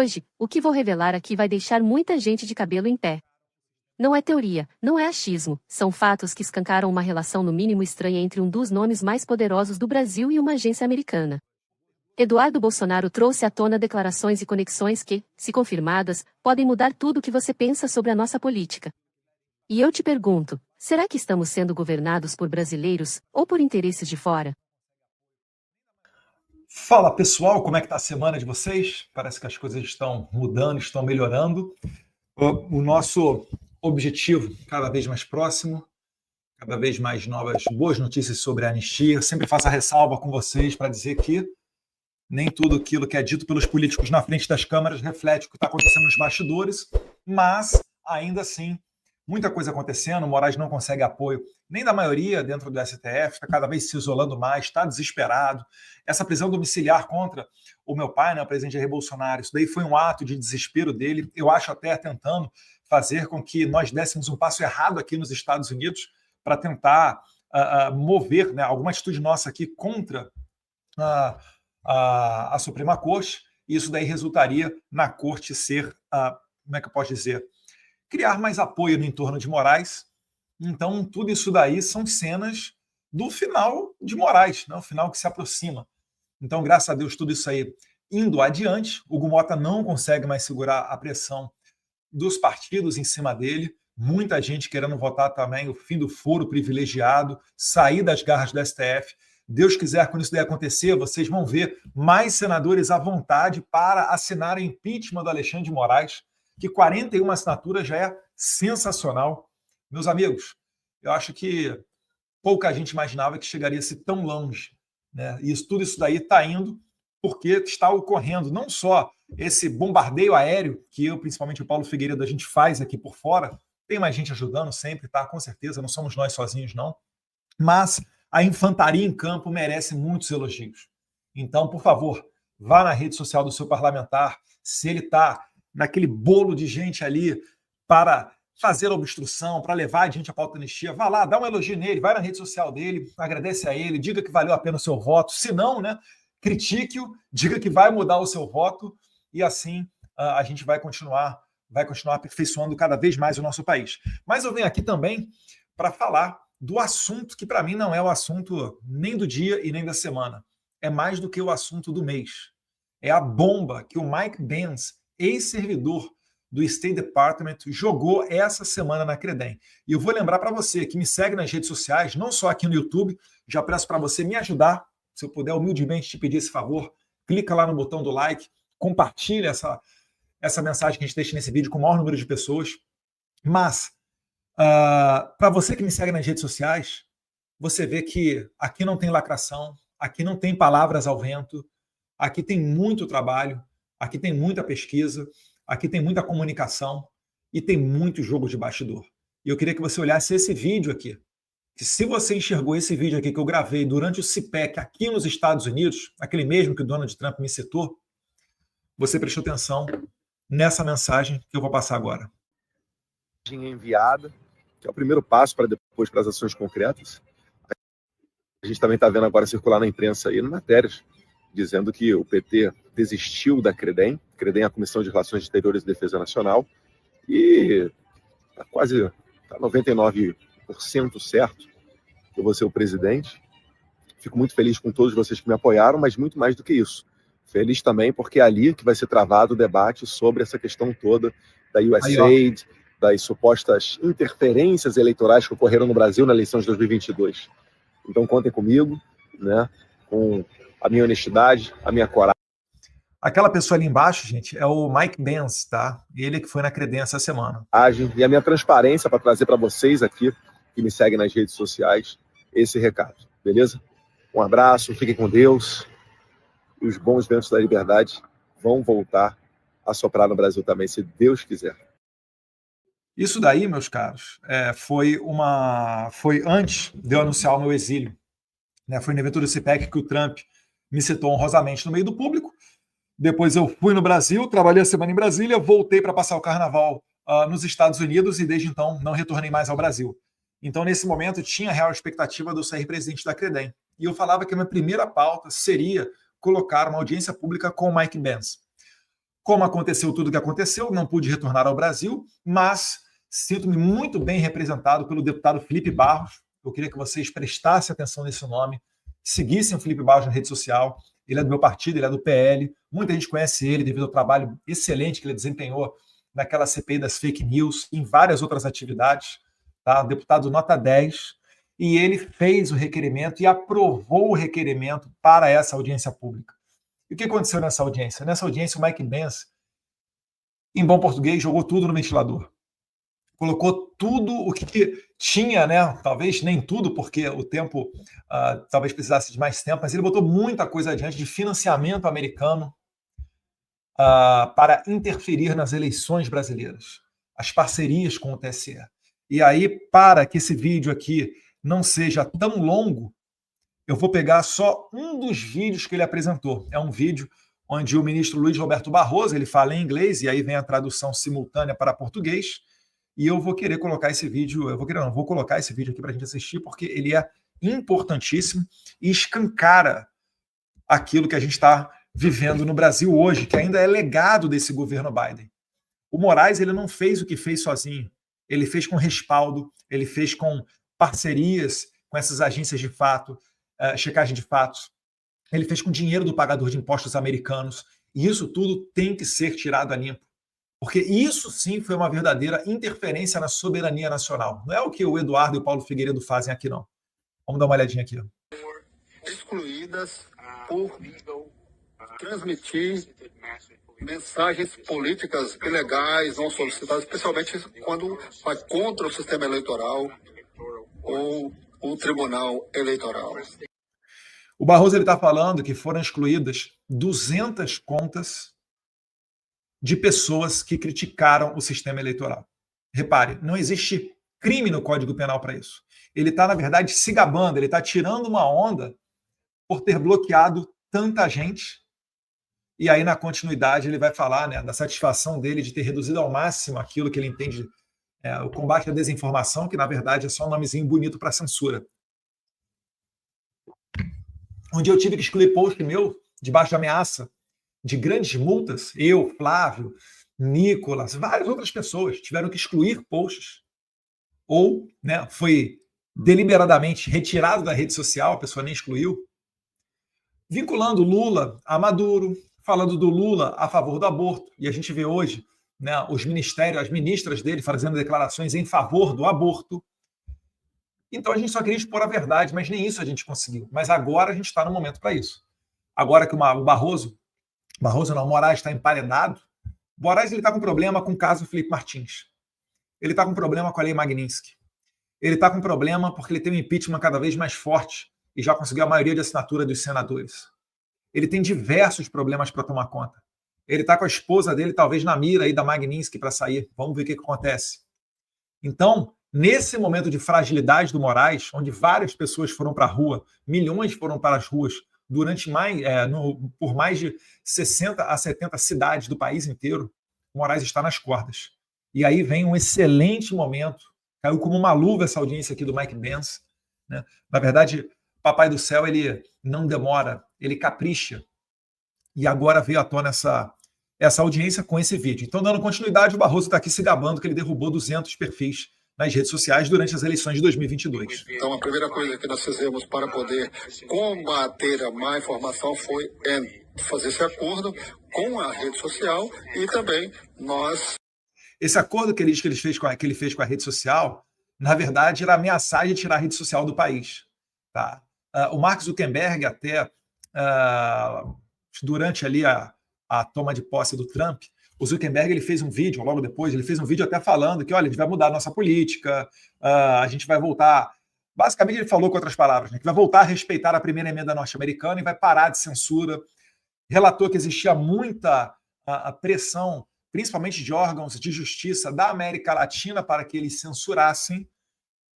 Hoje, o que vou revelar aqui vai deixar muita gente de cabelo em pé. Não é teoria, não é achismo, são fatos que escancaram uma relação no mínimo estranha entre um dos nomes mais poderosos do Brasil e uma agência americana. Eduardo Bolsonaro trouxe à tona declarações e conexões que, se confirmadas, podem mudar tudo o que você pensa sobre a nossa política. E eu te pergunto, será que estamos sendo governados por brasileiros, ou por interesses de fora? Fala pessoal, como é que está a semana de vocês? Parece que as coisas estão mudando, estão melhorando. O nosso objetivo cada vez mais próximo, cada vez mais novas boas notícias sobre a anistia. Eu sempre faço a ressalva com vocês para dizer que nem tudo aquilo que é dito pelos políticos na frente das câmaras reflete o que está acontecendo nos bastidores, mas ainda assim, muita coisa acontecendo. O Moraes não consegue apoio nem da maioria dentro do STF, está cada vez se isolando mais, está desesperado. Essa prisão domiciliar contra o meu pai, né, o presidente Jair Bolsonaro, isso daí foi um ato de desespero dele, eu acho até tentando fazer com que nós dessemos um passo errado aqui nos Estados Unidos para tentar mover, né, alguma atitude nossa aqui contra a Suprema Corte, e isso daí resultaria na Corte ser, como é que eu posso dizer, criar mais apoio no entorno de Moraes. Então, tudo isso daí são cenas do final de Moraes, né? O final que se aproxima. Então, graças a Deus, tudo isso aí indo adiante. O Hugo Mota não consegue mais segurar a pressão dos partidos em cima dele. Muita gente querendo votar também o fim do foro privilegiado, sair das garras do STF. Deus quiser, quando isso daí acontecer, vocês vão ver mais senadores à vontade para assinar o impeachment do Alexandre de Moraes, que 41 assinaturas já é sensacional. Meus amigos, eu acho que pouca gente imaginava que chegaria-se tão longe, né? E tudo isso daí está indo porque está ocorrendo não só esse bombardeio aéreo que eu, principalmente o Paulo Figueiredo, a gente faz aqui por fora, tem mais gente ajudando sempre, tá? Com certeza, não somos nós sozinhos, não. Mas a infantaria em campo merece muitos elogios. Então, por favor, vá na rede social do seu parlamentar, se ele está naquele bolo de gente ali para fazer a obstrução, para levar adiante a pauta da anistia, vá lá, dá um elogio nele, vai na rede social dele, agradece a ele, diga que valeu a pena o seu voto, se não, né, critique-o, diga que vai mudar o seu voto, e assim a gente vai continuar aperfeiçoando cada vez mais o nosso país. Mas eu venho aqui também para falar do assunto que para mim não é o assunto nem do dia e nem da semana, é mais do que o assunto do mês. É a bomba que o Mike Pence, ex-servidor do State Department, jogou essa semana na Credem. E eu vou lembrar para você que me segue nas redes sociais, não só aqui no YouTube, já peço para você me ajudar, se eu puder humildemente te pedir esse favor, clica lá no botão do like, compartilha essa mensagem que a gente deixa nesse vídeo com o maior número de pessoas. Mas, para você que me segue nas redes sociais, você vê que aqui não tem lacração, aqui não tem palavras ao vento, aqui tem muito trabalho, aqui tem muita pesquisa, aqui tem muita comunicação e tem muito jogo de bastidor. E eu queria que você olhasse esse vídeo aqui. Que se você enxergou esse vídeo aqui que eu gravei durante o CPEC aqui nos Estados Unidos, aquele mesmo que o Donald Trump me citou, você prestou atenção nessa mensagem que eu vou passar agora. Enviada, que é o primeiro passo para depois para as ações concretas. A gente também está vendo agora circular na imprensa aí matérias dizendo que o PT desistiu da Credem. Credem é a Comissão de Relações Exteriores e Defesa Nacional, e está quase 99% certo que eu vou ser o presidente. Fico muito feliz com todos vocês que me apoiaram, mas muito mais do que isso. Feliz também porque é ali que vai ser travado o debate sobre essa questão toda da USAID, das supostas interferências eleitorais que ocorreram no Brasil na eleição de 2022. Então contem comigo, né, com a minha honestidade, a minha coragem. Aquela pessoa ali embaixo, gente, é o Mike Pence, tá? Ele que foi na Credem essa semana. E a minha transparência para trazer para vocês aqui, que me seguem nas redes sociais, esse recado, beleza? Um abraço, fiquem com Deus, e os bons ventos da liberdade vão voltar a soprar no Brasil também, se Deus quiser. Isso daí, meus caros, foi antes de eu anunciar o meu exílio. Né? Foi no evento do CPEC que o Trump me citou honrosamente no meio do público. Depois eu fui no Brasil, trabalhei a semana em Brasília, voltei para passar o carnaval nos Estados Unidos e desde então não retornei mais ao Brasil. Então, nesse momento, tinha a real expectativa de eu ser presidente da Credem. E eu falava que a minha primeira pauta seria colocar uma audiência pública com o Mike Pence. Como aconteceu tudo o que aconteceu, não pude retornar ao Brasil, mas sinto-me muito bem representado pelo deputado Felipe Barros. Eu queria que vocês prestassem atenção nesse nome, seguissem o Felipe Barros na rede social. Ele é do meu partido, ele é do PL. Muita gente conhece ele devido ao trabalho excelente que ele desempenhou naquela CPI das fake news, em várias outras atividades. Tá? Deputado nota 10. E ele fez o requerimento e aprovou o requerimento para essa audiência pública. E o que aconteceu nessa audiência? Nessa audiência, o Mike Pence, em bom português, jogou tudo no ventilador. Colocou tudo o que tinha, né? Talvez nem tudo, porque o tempo talvez precisasse de mais tempo, mas ele botou muita coisa adiante de financiamento americano para interferir nas eleições brasileiras, as parcerias com o TSE. E aí, para que esse vídeo aqui não seja tão longo, eu vou pegar só um dos vídeos que ele apresentou. É um vídeo onde o ministro Luiz Roberto Barroso, ele fala em inglês, e aí vem a tradução simultânea para português, e eu vou querer colocar esse vídeo, vou colocar esse vídeo aqui para a gente assistir, porque ele é importantíssimo e escancara aquilo que a gente está vivendo no Brasil hoje, que ainda é legado desse governo Biden. O Moraes, ele não fez o que fez sozinho, ele fez com respaldo, ele fez com parcerias com essas agências de fato, checagem de fatos, ele fez com dinheiro do pagador de impostos americanos, e isso tudo tem que ser tirado a limpo. Porque isso sim foi uma verdadeira interferência na soberania nacional. Não é o que o Eduardo e o Paulo Figueiredo fazem aqui, não. Vamos dar uma olhadinha aqui. Excluídas por transmitir mensagens políticas ilegais, não solicitadas, especialmente quando vai contra o sistema eleitoral ou o Tribunal Eleitoral. O Barroso está falando que foram excluídas 200 contas de pessoas que criticaram o sistema eleitoral. Repare, não existe crime no Código Penal para isso. Ele está, na verdade, se gabando, ele está tirando uma onda por ter bloqueado tanta gente. E aí, na continuidade, ele vai falar, né, da satisfação dele de ter reduzido ao máximo aquilo que ele entende, o combate à desinformação, que, na verdade, é só um nomezinho bonito para censura. Um dia eu tive que excluir post meu, debaixo de ameaça de grandes multas, eu, Flávio, Nicolas, várias outras pessoas tiveram que excluir posts. Ou, né, foi deliberadamente retirado da rede social, a pessoa nem excluiu. Vinculando Lula a Maduro, falando do Lula a favor do aborto. E a gente vê hoje, né, os ministérios, as ministras dele fazendo declarações em favor do aborto. Então a gente só queria expor a verdade, mas nem isso a gente conseguiu. Mas agora a gente está no momento para isso. Agora que o Moraes está emparedado, o Moraes está com problema com o caso Felipe Martins. Ele está com problema com a lei Magnitsky. Ele está com problema porque ele tem um impeachment cada vez mais forte e já conseguiu a maioria de assinatura dos senadores. Ele tem diversos problemas para tomar conta. Ele está com a esposa dele, talvez na mira aí da Magnitsky para sair. Vamos ver o que acontece. Então, nesse momento de fragilidade do Moraes, onde várias pessoas foram para a rua, milhões foram para as ruas, por mais de 60 a 70 cidades do país inteiro, o Moraes está nas cordas. E aí vem um excelente momento, caiu como uma luva essa audiência aqui do Mike Pence, né? Na verdade, Papai do Céu, ele não demora, ele capricha. E agora veio à tona essa audiência com esse vídeo. Então, dando continuidade, o Barroso está aqui se gabando que ele derrubou 200 perfis nas redes sociais durante as eleições de 2022. Então, a primeira coisa que nós fizemos para poder combater a má informação foi fazer esse acordo com a rede social e também nós... Esse acordo que ele diz que ele fez com a rede social, na verdade, era ameaçar de tirar a rede social do país. Tá? O Mark Zuckerberg, até durante ali a toma de posse do Trump, o Zuckerberg ele fez um vídeo, logo depois, ele fez um vídeo até falando que, olha, a gente vai mudar a nossa política, a gente vai voltar... Basicamente, ele falou com outras palavras, né, que vai voltar a respeitar a primeira emenda norte-americana e vai parar de censura. Relatou que existia muita pressão, principalmente de órgãos de justiça da América Latina, para que eles censurassem.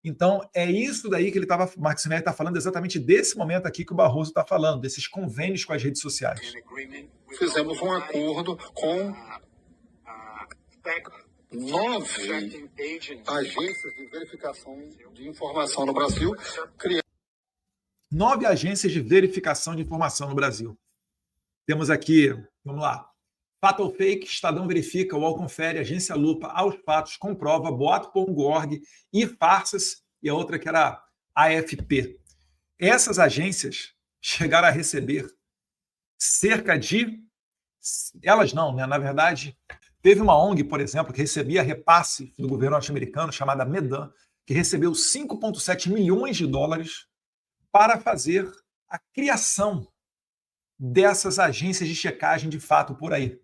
Então, é isso daí que Marco Sinelli está falando, exatamente desse momento aqui que o Barroso está falando, desses convênios com as redes sociais. Fizemos um acordo com 9 agências de verificação de informação no Brasil. 9 agências de verificação de informação no Brasil. Temos aqui, vamos lá, Fato ou fake, Estadão verifica, UOL confere, Agência Lupa, aos fatos, comprova, boato.org e farsas, e a outra que era a AFP. Essas agências chegaram a receber cerca de... Elas não, né? Na verdade, teve uma ONG, por exemplo, que recebia repasse do governo norte-americano, chamada Medan, que recebeu 5,7 milhões de dólares para fazer a criação dessas agências de checagem de fato por aí.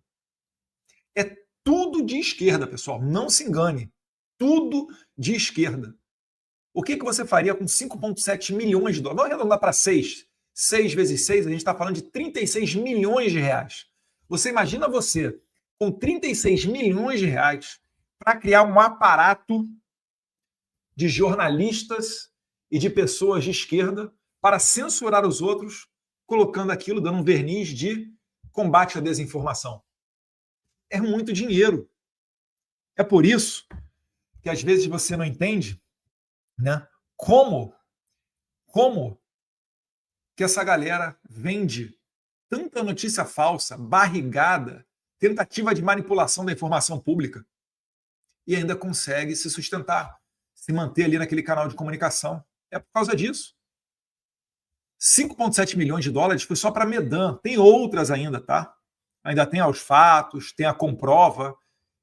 É tudo de esquerda, pessoal. Não se engane. Tudo de esquerda. O que você faria com 5,7 milhões de dólares? Vamos arredondar para 6. 6 vezes 6, a gente está falando de 36 milhões de reais. Você imagina você com 36 milhões de reais para criar um aparato de jornalistas e de pessoas de esquerda para censurar os outros, colocando aquilo, dando um verniz de combate à desinformação. É muito dinheiro. É por isso que às vezes você não entende, né, como que essa galera vende tanta notícia falsa, barrigada, tentativa de manipulação da informação pública e ainda consegue se sustentar, se manter ali naquele canal de comunicação. É por causa disso. 5,7 milhões de dólares foi só para a Medan. Tem outras ainda, tá? Ainda tem aos fatos, tem a Comprova,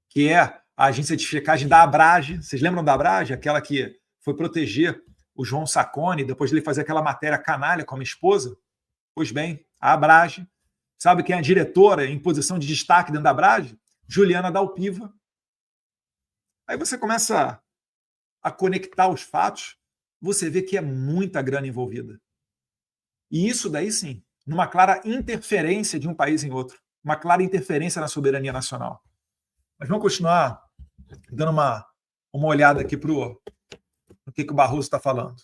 que é a agência de checagem da Abrage. Vocês lembram da Abrage? Aquela que foi proteger o João Sacconi, depois de ele fazer aquela matéria canalha com a minha esposa? Pois bem, a Abrage. Sabe quem é a diretora em posição de destaque dentro da Abrage? Juliana Dalpiva. Aí você começa a conectar os fatos, você vê que é muita grana envolvida. E isso daí, sim, numa clara interferência de um país em outro. Uma clara interferência na soberania nacional. Mas vamos continuar dando uma olhada aqui para o que o Barroso está falando.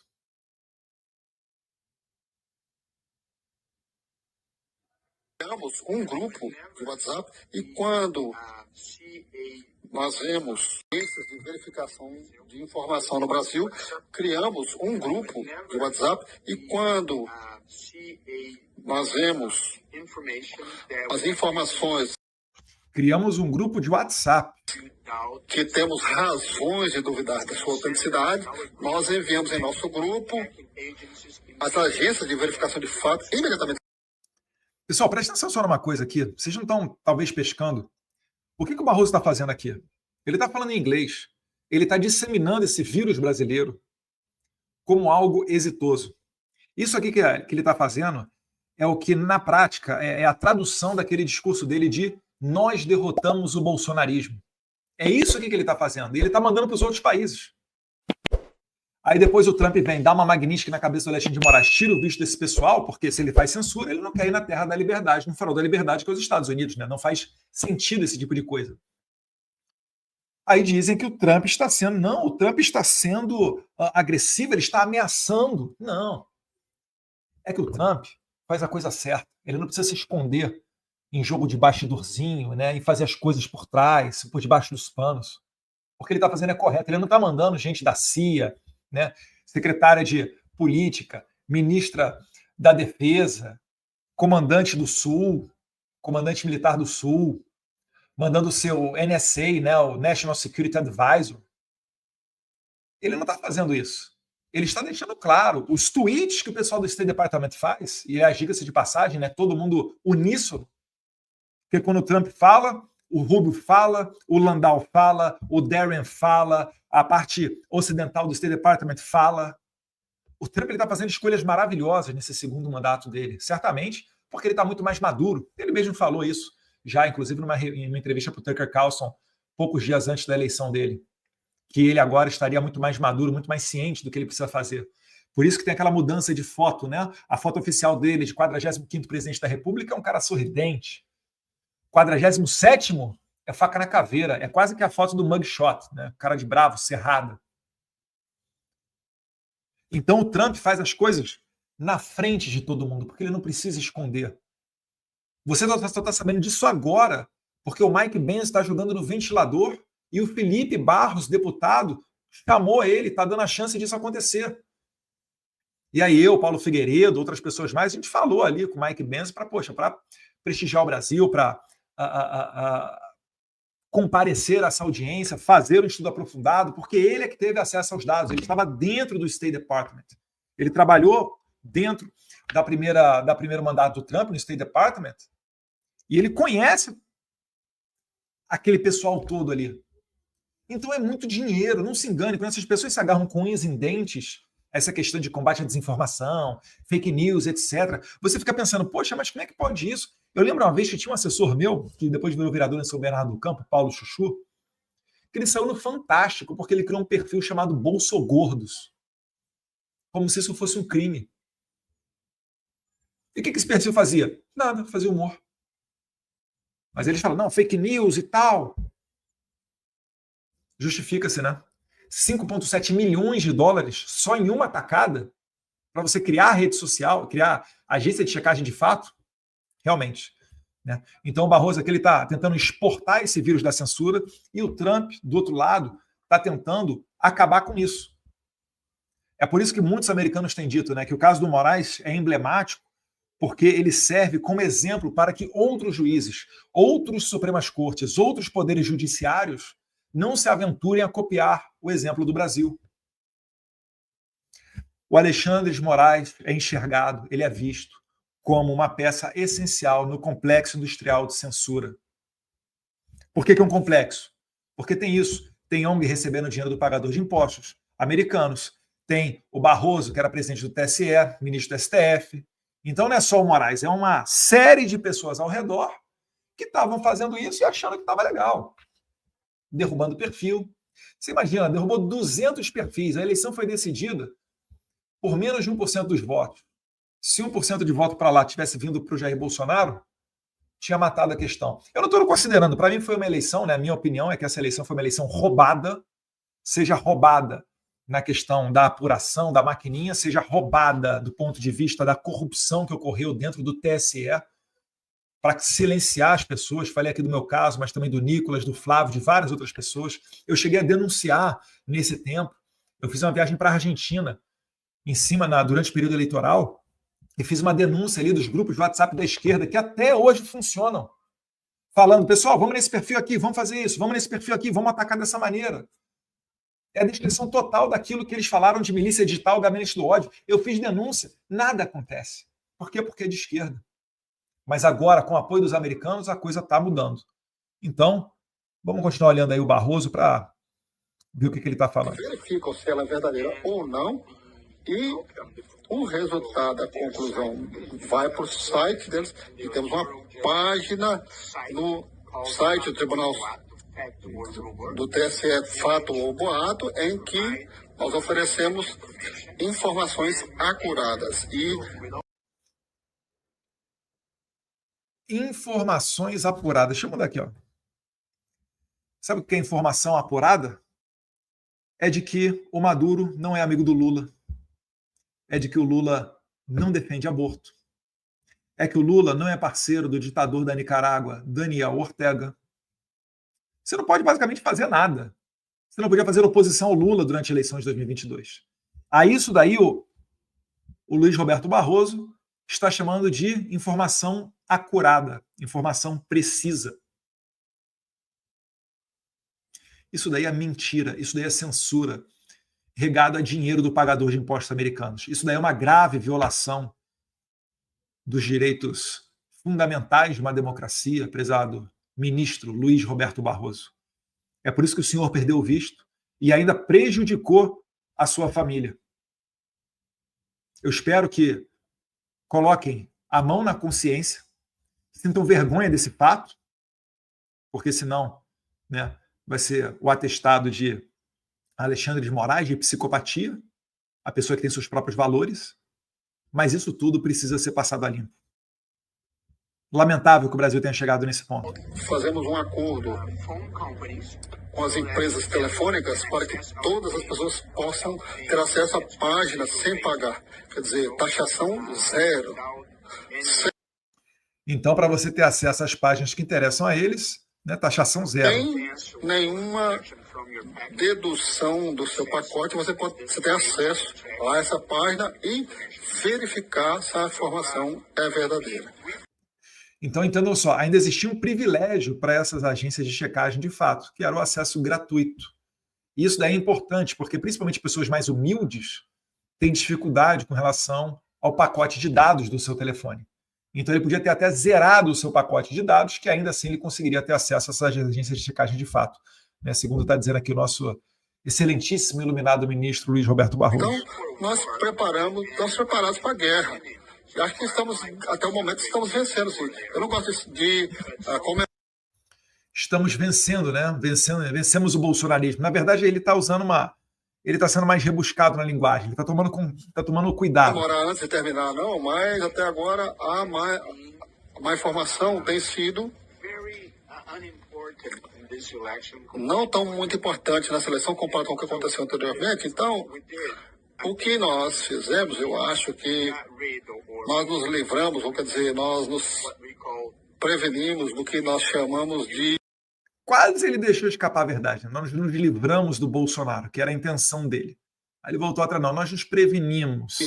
Temos um grupo de WhatsApp e quando nós vemos agências de verificação de informação no Brasil, criamos um grupo de WhatsApp e quando nós vemos as informações, criamos um grupo de WhatsApp que temos razões de duvidar da sua autenticidade, nós enviamos em nosso grupo as agências de verificação de fato imediatamente. Pessoal, presta atenção só numa coisa aqui. Vocês não estão, talvez, pescando. O que o Barroso está fazendo aqui? Ele está falando em inglês. Ele está disseminando esse vírus brasileiro como algo exitoso. Isso aqui que ele está fazendo é o que, na prática, é a tradução daquele discurso dele de nós derrotamos o bolsonarismo. É isso aqui que ele está fazendo. E ele está mandando para os outros países. Aí depois o Trump vem, dá uma magnífica na cabeça do Alexandre de Moraes, tira o visto desse pessoal, porque se ele faz censura, ele não quer ir na terra da liberdade, no farol da liberdade, que é os Estados Unidos, né? Não faz sentido esse tipo de coisa. Aí dizem que o Trump está sendo... Não, o Trump está sendo agressivo, ele está ameaçando. Não. É que o Trump faz a coisa certa. Ele não precisa se esconder em jogo de bastidorzinho, né? E fazer as coisas por trás, por debaixo dos panos. O que ele está fazendo é correto. Ele não está mandando gente da CIA, né? Secretária de Política, ministra da Defesa, comandante do Sul, comandante militar do Sul, mandando o seu NSA, né, o National Security Advisor. Ele não está fazendo isso. Ele está deixando claro os tweets que o pessoal do State Department faz, e diga-se de passagem, né, todo mundo uníssono, porque quando o Trump fala, o Rubio fala, o Landau fala, o Darren fala, a parte ocidental do State Department fala. O Trump está fazendo escolhas maravilhosas nesse segundo mandato dele, certamente, porque ele está muito mais maduro. Ele mesmo falou isso, já inclusive numa entrevista para o Tucker Carlson, poucos dias antes da eleição dele, que ele agora estaria muito mais maduro, muito mais ciente do que ele precisa fazer. Por isso que tem aquela mudança de foto, né? A foto oficial dele, de 45º presidente da República, é um cara sorridente. 47º é faca na caveira, é quase que a foto do mugshot, né? Cara de bravo, cerrada. Então o Trump faz as coisas na frente de todo mundo, porque ele não precisa esconder. Você só está sabendo disso agora, porque o Mike Pence está jogando no ventilador e o Felipe Barros, deputado, chamou ele, está dando a chance disso acontecer. E aí eu, Paulo Figueiredo, outras pessoas mais, a gente falou ali com o Mike Pence para prestigiar o Brasil, para comparecer a essa audiência, fazer um estudo aprofundado, porque ele é que teve acesso aos dados, ele estava dentro do State Department. Ele trabalhou dentro da primeiro mandato do Trump no State Department e ele conhece aquele pessoal todo ali. Então é muito dinheiro, não se engane, quando essas pessoas se agarram com unhas em dentes, essa questão de combate à desinformação, fake news, etc., você fica pensando, poxa, mas como é que pode isso? Eu lembro uma vez que tinha um assessor meu, que depois virou vereador em São Bernardo do Campo, Paulo Chuchu, que ele saiu no Fantástico, porque ele criou um perfil chamado Bolsogordos, como se isso fosse um crime. E o que esse perfil fazia? Nada, fazia humor. Mas eles falam, não, fake news e tal. Justifica-se, né? 5,7 milhões de dólares só em uma tacada para você criar rede social, criar agência de checagem de fato? Realmente. Né? Então o Barroso aqui está tentando exportar esse vírus da censura e o Trump, do outro lado, está tentando acabar com isso. É por isso que muitos americanos têm dito, né, que o caso do Moraes é emblemático, porque ele serve como exemplo para que outros juízes, outros Supremas Cortes, outros poderes judiciários não se aventurem a copiar o exemplo do Brasil. O Alexandre de Moraes é enxergado, ele é visto como uma peça essencial no complexo industrial de censura. Por que é um complexo? Porque tem isso. Tem ONG recebendo dinheiro do pagador de impostos, americanos. Tem o Barroso, que era presidente do TSE, ministro do STF. Então não é só o Moraes, é uma série de pessoas ao redor que estavam fazendo isso e achando que estava legal. Derrubando perfil. Você imagina, derrubou 200 perfis. A eleição foi decidida por menos de 1% dos votos. Se 1% de voto para lá tivesse vindo para o Jair Bolsonaro, tinha matado a questão. Eu não estou considerando, para mim foi uma eleição, né? A minha opinião é que essa eleição foi uma eleição roubada, seja roubada na questão da apuração da maquininha, seja roubada do ponto de vista da corrupção que ocorreu dentro do TSE, para silenciar as pessoas. Falei aqui do meu caso, mas também do Nicolas, do Flávio, de várias outras pessoas. Eu cheguei a denunciar nesse tempo. Eu fiz uma viagem para a Argentina, durante o período eleitoral, e fiz uma denúncia ali dos grupos de WhatsApp da esquerda, que até hoje funcionam, falando, pessoal, vamos nesse perfil aqui, vamos fazer isso, vamos nesse perfil aqui, vamos atacar dessa maneira. É a descrição total daquilo que eles falaram de milícia digital, gabinete do ódio. Eu fiz denúncia, nada acontece. Por quê? Porque é de esquerda. Mas agora, com o apoio dos americanos, a coisa está mudando. Então, vamos continuar olhando aí o Barroso para ver o que ele está falando. Verificam se ela é verdadeira ou não, e o resultado, a conclusão, vai para o site deles, e temos uma página no site do Tribunal do TSE, Fato ou Boato, em que nós oferecemos informações acuradas. Informações apuradas. Deixa eu mudar aqui, ó. Sabe o que é informação apurada? É de que o Maduro não é amigo do Lula. É de que o Lula não defende aborto. É que o Lula não é parceiro do ditador da Nicarágua, Daniel Ortega. Você não pode basicamente fazer nada. Você não podia fazer oposição ao Lula durante a eleição de 2022. A isso daí o Luiz Roberto Barroso está chamando de informação acurada, informação precisa. Isso daí é mentira, isso daí é censura, regado a dinheiro do pagador de impostos americanos. Isso daí é uma grave violação dos direitos fundamentais de uma democracia, prezado ministro Luiz Roberto Barroso. É por isso que o senhor perdeu o visto e ainda prejudicou a sua família. Eu espero que coloquem a mão na consciência, sintam vergonha desse fato, porque senão, né, vai ser o atestado de Alexandre de Moraes, de psicopatia, a pessoa que tem seus próprios valores, mas isso tudo precisa ser passado a limpo. Lamentável que o Brasil tenha chegado nesse ponto. Fazemos um acordo com as empresas telefônicas para que todas as pessoas possam ter acesso à página sem pagar. Quer dizer, taxação zero. Então, para você ter acesso às páginas que interessam a eles, né, taxação zero. Sem nenhuma dedução do seu pacote, você tem acesso a essa página e verificar se a informação é verdadeira. Então, entendam só, ainda existia um privilégio para essas agências de checagem de fato, que era o acesso gratuito. E isso daí é importante, porque principalmente pessoas mais humildes têm dificuldade com relação ao pacote de dados do seu telefone. Então, ele podia ter até zerado o seu pacote de dados, que ainda assim ele conseguiria ter acesso a essas agências de checagem de fato. Né? Segundo está dizendo aqui o nosso excelentíssimo e iluminado ministro Luiz Roberto Barroso. Então, nós estamos preparados para a guerra. E acho que até o momento, estamos vencendo. Sim. Eu não gosto de comentar. Estamos vencendo, né? Vencemos o bolsonarismo. Na verdade, ele está usando ele está sendo mais rebuscado na linguagem. Ele está tomando cuidado. Não demorar antes de terminar, não, mas até agora a má informação tem sido não tão muito importante na seleção comparado com o que aconteceu anteriormente. Então, o que nós fizemos, eu acho que nós nos livramos, ou quer dizer, nós nos prevenimos do que nós chamamos de... Quase ele deixou escapar a verdade. Nós nos livramos do Bolsonaro, que era a intenção dele. Aí ele voltou atrás, não, nós nos prevenimos.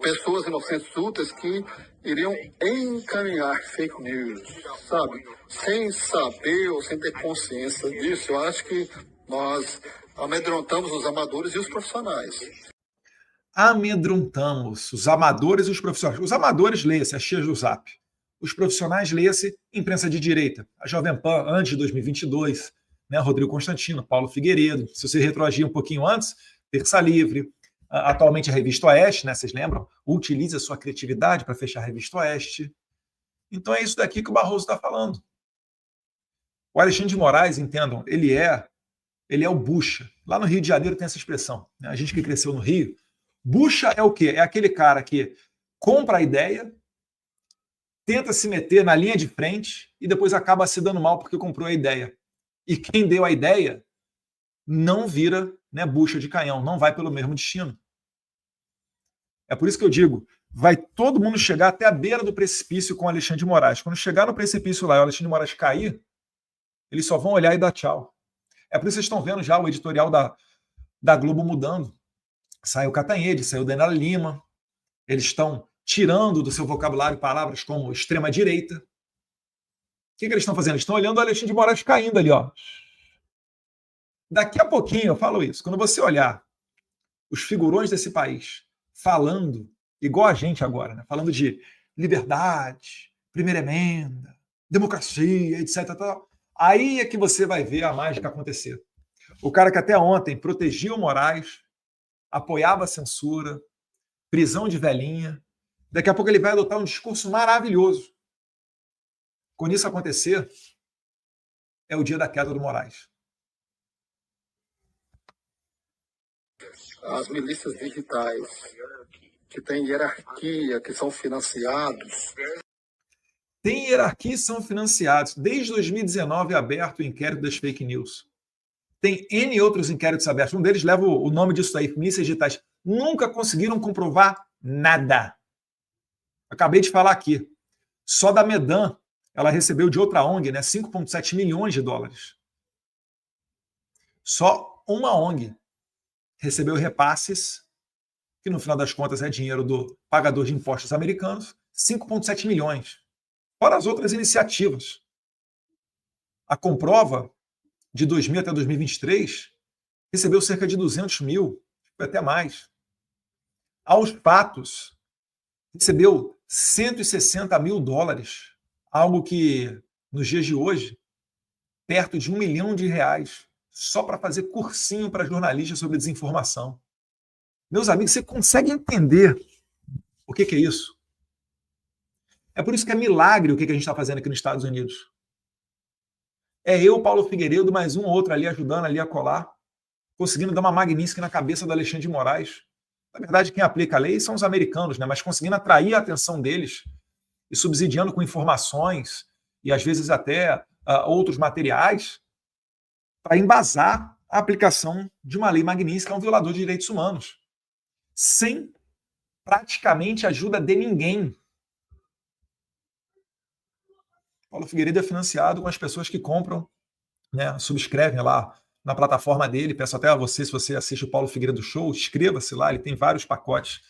Pessoas inocentes úteis que iriam encaminhar fake news, sabe? Sem saber ou sem ter consciência disso. Eu acho que nós amedrontamos os amadores e os profissionais. Amedrontamos os amadores e os profissionais. Os amadores, leia-se, as tias do Zap. Os profissionais, leia-se, imprensa de direita. A Jovem Pan, antes de 2022, né, Rodrigo Constantino, Paulo Figueiredo. Se você retroagir um pouquinho antes, Terça Livre. Atualmente a Revista Oeste, né, vocês lembram? Utilize a sua criatividade para fechar a Revista Oeste. Então é isso daqui que o Barroso está falando. O Alexandre de Moraes, entendam, ele é o bucha. Lá no Rio de Janeiro tem essa expressão. Né? A gente que cresceu no Rio. Bucha é o quê? É aquele cara que compra a ideia, tenta se meter na linha de frente e depois acaba se dando mal porque comprou a ideia. E quem deu a ideia não vira, né, bucha de canhão, não vai pelo mesmo destino. É por isso que eu digo, vai todo mundo chegar até a beira do precipício com o Alexandre de Moraes. Quando chegar no precipício lá e o Alexandre de Moraes cair, eles só vão olhar e dar tchau. É por isso que vocês estão vendo já o editorial da Globo mudando. Saiu Catanhede, saiu Daniela Lima. Eles estão tirando do seu vocabulário palavras como extrema-direita. O que eles estão fazendo? Eles estão olhando o Alexandre de Moraes caindo ali, ó. Daqui a pouquinho eu falo isso. Quando você olhar os figurões desse país falando, igual a gente agora, né? Falando de liberdade, primeira emenda, democracia, etc. Aí é que você vai ver a mágica acontecer. O cara que até ontem protegia o Moraes, apoiava a censura, prisão de velhinha, daqui a pouco ele vai adotar um discurso maravilhoso. Quando isso acontecer, é o dia da queda do Moraes. As milícias digitais, que têm hierarquia, que são financiados. Tem hierarquia e são financiados. Desde 2019 é aberto o inquérito das fake news. Tem N outros inquéritos abertos. Um deles leva o nome disso aí, milícias digitais. Nunca conseguiram comprovar nada. Acabei de falar aqui. Só da Medan, ela recebeu de outra ONG, né, 5,7 milhões de dólares. Só uma ONG recebeu repasses, que no final das contas é dinheiro do pagador de impostos americanos, 5,7 milhões. Fora as outras iniciativas. A Comprova, de 2000 até 2023, recebeu cerca de 200 mil, até mais. Aos Fatos, recebeu 160 mil dólares, algo que, nos dias de hoje, perto de R$1 milhão, só para fazer cursinho para jornalistas sobre desinformação. Meus amigos, você consegue entender o que é isso? É por isso que é milagre o que a gente está fazendo aqui nos Estados Unidos. É eu, Paulo Figueiredo, mais um ou outro ali ajudando ali a colar, conseguindo dar uma magnífica na cabeça do Alexandre de Moraes. Na verdade, quem aplica a lei são os americanos, né? Mas conseguindo atrair a atenção deles e subsidiando com informações e às vezes até outros materiais para embasar a aplicação de uma lei magnífica a um violador de direitos humanos, sem praticamente ajuda de ninguém. Paulo Figueiredo é financiado com as pessoas que compram, né, subscrevem lá na plataforma dele. Peço até a você, se você assiste o Paulo Figueiredo Show, inscreva-se lá, ele tem vários pacotes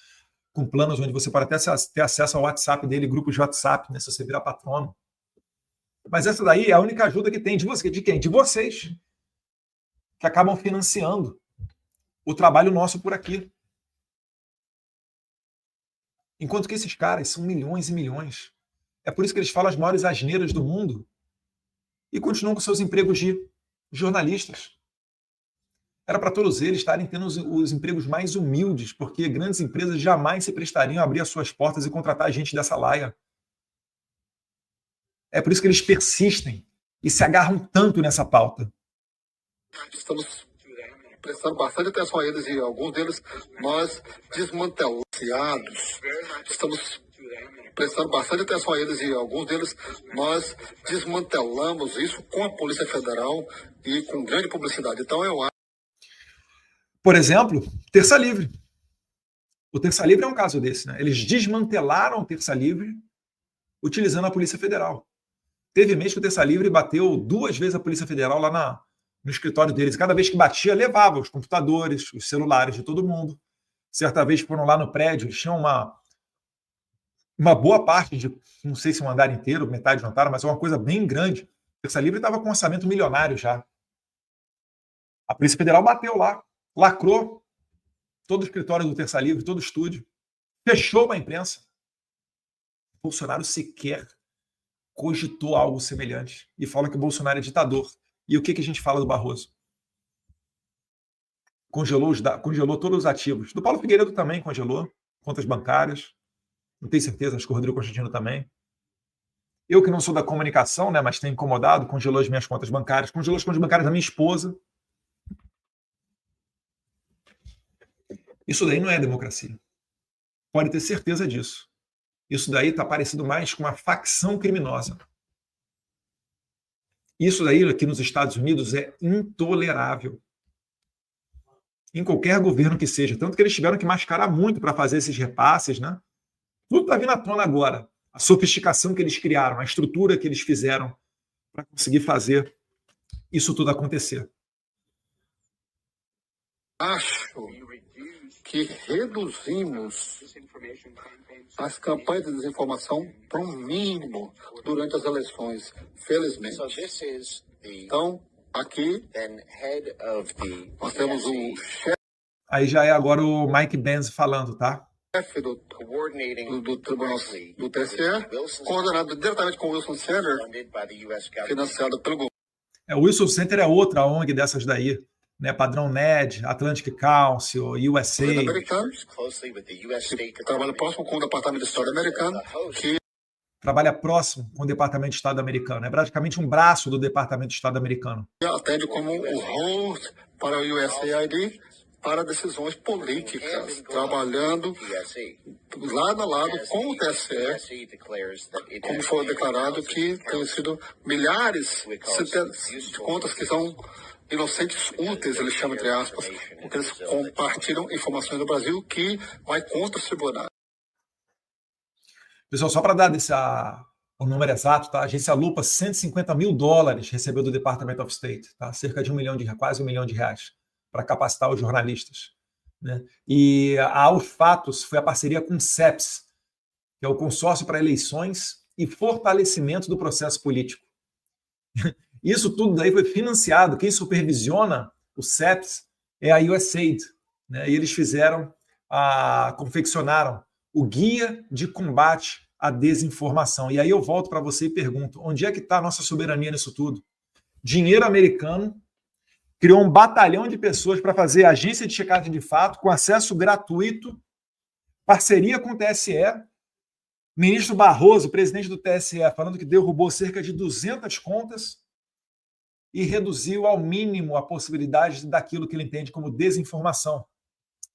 com planos onde você pode até ter acesso ao WhatsApp dele, grupos de WhatsApp, né, se você virar patrono. Mas essa daí é a única ajuda que tem de você, de quem? De vocês, que acabam financiando o trabalho nosso por aqui. Enquanto que esses caras são milhões e milhões. É por isso que eles falam as maiores asneiras do mundo e continuam com seus empregos de jornalistas. Era para todos eles estarem tendo os empregos mais humildes, porque grandes empresas jamais se prestariam a abrir as suas portas e contratar gente dessa laia. É por isso que eles persistem e se agarram tanto nessa pauta. Estamos prestando bastante atenção a eles e alguns deles nós desmantelamos. Estamos prestando bastante atenção a eles e alguns deles nós desmantelamos isso com a Polícia Federal e com grande publicidade. Então eu acho. Por exemplo, Terça Livre. O Terça Livre é um caso desse, né? Eles desmantelaram o Terça Livre utilizando a Polícia Federal. Teve mês que o Terça Livre bateu 2 vezes a Polícia Federal lá no escritório deles. Cada vez que batia, levava os computadores, os celulares de todo mundo. Certa vez foram lá no prédio, eles tinham uma boa parte de, não sei se um andar inteiro, metade de um andar, mas é uma coisa bem grande. O Terça Livre estava com um orçamento milionário já. A Polícia Federal bateu lá, lacrou todo o escritório do Terça Livre, todo o estúdio, fechou a imprensa. Bolsonaro sequer cogitou algo semelhante e fala que o Bolsonaro é ditador. E o que a gente fala do Barroso? Congelou todos os ativos. Do Paulo Figueiredo também congelou, contas bancárias. Não tenho certeza, acho que o Rodrigo Constantino também. Eu que não sou da comunicação, né, mas tenho incomodado, congelou as minhas contas bancárias, congelou as contas bancárias da minha esposa. Isso daí não é democracia. Pode ter certeza disso. Isso daí está parecido mais com uma facção criminosa. Isso daí aqui nos Estados Unidos é intolerável. Em qualquer governo que seja. Tanto que eles tiveram que mascarar muito para fazer esses repasses, né? Tudo está vindo à tona agora. A sofisticação que eles criaram, a estrutura que eles fizeram para conseguir fazer isso tudo acontecer. Acho que reduzimos as campanhas de desinformação para um mínimo durante as eleições, felizmente. Então, aqui nós temos o chefe. Aí já é agora o Mike Benz falando, tá? Chefe do Tribunal do TSE, coordenado diretamente com o Wilson Center, financiado pelo governo. O Wilson Center é outra ONG dessas daí, né? Padrão NED, Atlantic Council, USA. Que trabalha próximo com o Departamento de Estado americano, que trabalha próximo com o Departamento de Estado americano. É praticamente um braço do Departamento de Estado americano. Atende como o host para o USAID para decisões políticas, trabalhando lado a lado com o TSE, como foi declarado que tem sido milhares de contas que são inocentes úteis, eles chamam entre aspas, porque eles compartilham informações do Brasil que vai contra os tribunais. Pessoal, só para dar o número exato, tá? A agência Lupa, $150 mil recebeu do Department of State, tá? Cerca de quase R$1 milhão para capacitar os jornalistas, né? E aos fatos foi a parceria com o CEPS, que é o Consórcio para Eleições e Fortalecimento do Processo Político. Isso tudo daí foi financiado. Quem supervisiona o CEPS é a USAID, né? E eles confeccionaram o Guia de Combate à Desinformação. E aí eu volto para você e pergunto, onde é que está a nossa soberania nisso tudo? Dinheiro americano criou um batalhão de pessoas para fazer agência de checagem de fato, com acesso gratuito, parceria com o TSE, ministro Barroso, presidente do TSE, falando que derrubou cerca de 200 contas e reduziu ao mínimo a possibilidade daquilo que ele entende como desinformação.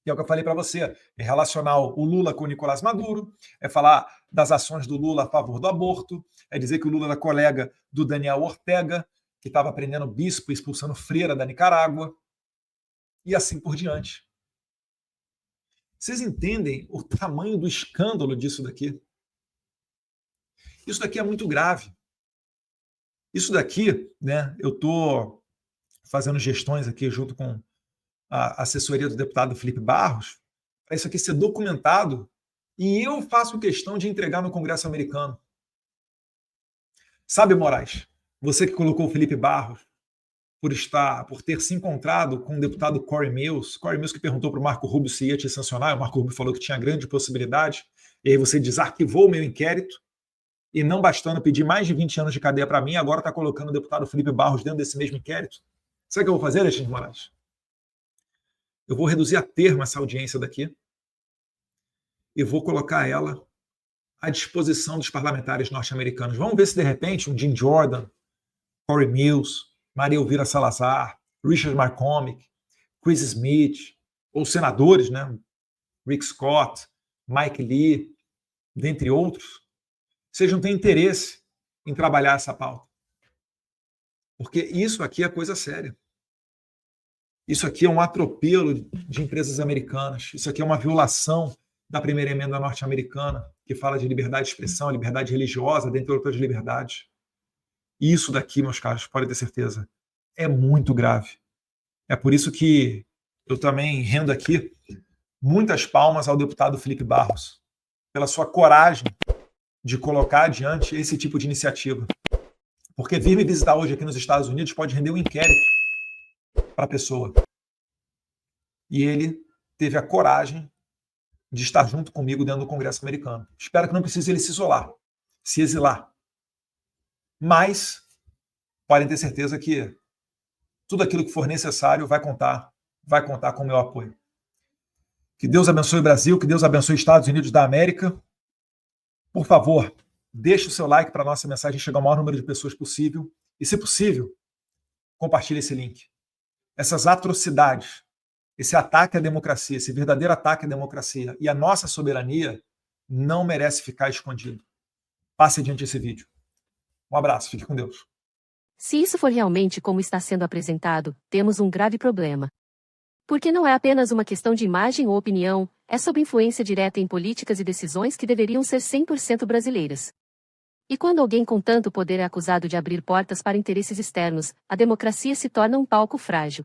Que é o que eu falei para você, é relacionar o Lula com o Nicolás Maduro, é falar das ações do Lula a favor do aborto, é dizer que o Lula era colega do Daniel Ortega, que estava prendendo bispo e expulsando freira da Nicarágua, e assim por diante. Vocês entendem o tamanho do escândalo disso daqui? Isso daqui é muito grave. Isso daqui, né, eu estou fazendo gestões aqui junto com a assessoria do deputado Felipe Barros, para isso aqui ser documentado E eu faço questão de entregar no Congresso americano. Sabe, Moraes, você que colocou o Felipe Barros por ter se encontrado com o deputado Corey Mills que perguntou para o Marco Rubio se ia te sancionar, o Marco Rubio falou que tinha grande possibilidade, e aí você desarquivou o meu inquérito, e não bastando pedir mais de 20 anos de cadeia para mim, agora está colocando o deputado Felipe Barros dentro desse mesmo inquérito. Sabe o que eu vou fazer, Alexandre de Moraes? Eu vou reduzir a termo essa audiência daqui e vou colocar ela à disposição dos parlamentares norte-americanos. Vamos ver se, de repente, um Jim Jordan, Corey Mills, Maria Elvira Salazar, Richard McCormick, Chris Smith, ou senadores, né? Rick Scott, Mike Lee, dentre outros, vocês não têm interesse em trabalhar essa pauta. Porque isso aqui é coisa séria. Isso aqui é um atropelo de empresas americanas. Isso aqui é uma violação da primeira emenda norte-americana, que fala de liberdade de expressão, liberdade religiosa, dentre outras liberdades. E isso daqui, meus caros, pode ter certeza, é muito grave. É por isso que eu também rendo aqui muitas palmas ao deputado Felipe Barros, pela sua coragem de colocar adiante esse tipo de iniciativa. Porque vir me visitar hoje aqui nos Estados Unidos pode render um inquérito para a pessoa. E ele teve a coragem de estar junto comigo dentro do Congresso americano. Espero que não precise ele se isolar, se exilar. Mas podem ter certeza que tudo aquilo que for necessário vai contar com o meu apoio. Que Deus abençoe o Brasil, que Deus abençoe os Estados Unidos da América. Por favor, deixe o seu like para a nossa mensagem chegar ao maior número de pessoas possível. E, se possível, compartilhe esse link. Essas atrocidades, esse ataque à democracia, esse verdadeiro ataque à democracia e à nossa soberania não merece ficar escondido. Passe adiante esse vídeo. Um abraço, fique com Deus. Se isso for realmente como está sendo apresentado, temos um grave problema. Porque não é apenas uma questão de imagem ou opinião, é sob influência direta em políticas e decisões que deveriam ser 100% brasileiras. E quando alguém com tanto poder é acusado de abrir portas para interesses externos, a democracia se torna um palco frágil.